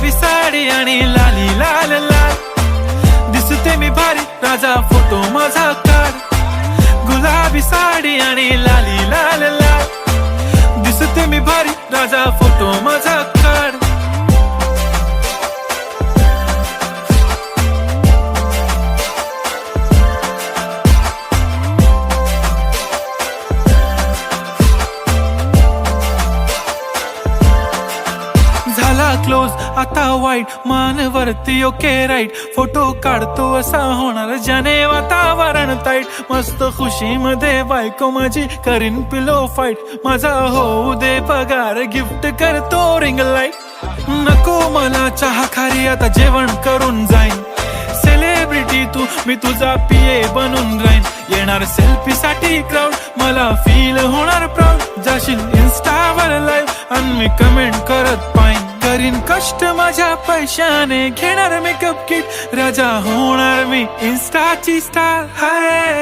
गुलाबी साडी आणि लाली लाल लाल, दिसते मी भारी राजा फोटो माझा काढ. गुलाबी साडी आणि लाली लाल लाल, दिसते मी भारी राजा फोटो माझा काढ. झाला क्लोज आता वाईट, मान वरती ओके राईट, फोटो काढतो असा होणार ज्याने वातावरण ताईट. मस्त खुशी मध्ये बायको माझी करीन पिलो फाईट, माझा होऊ दे पगार गिफ्ट करतो रिंग लाईट. नको मला चहा खारी आता जेवण करून जाईन, सेलिब्रिटी तू मी तुझा पिये बनून राहीन. येणार सेल्फी साठी क्राऊड मला फील होणार प्राऊड, जाशील इन्स्टावर लाईव्ह आणि मी कमेंट करत पाईन. करीन कष्ट माझ्या पैशाने, घेणार मेकअप किट, राजा होणार मी इन्स्टाची स्टार. हाय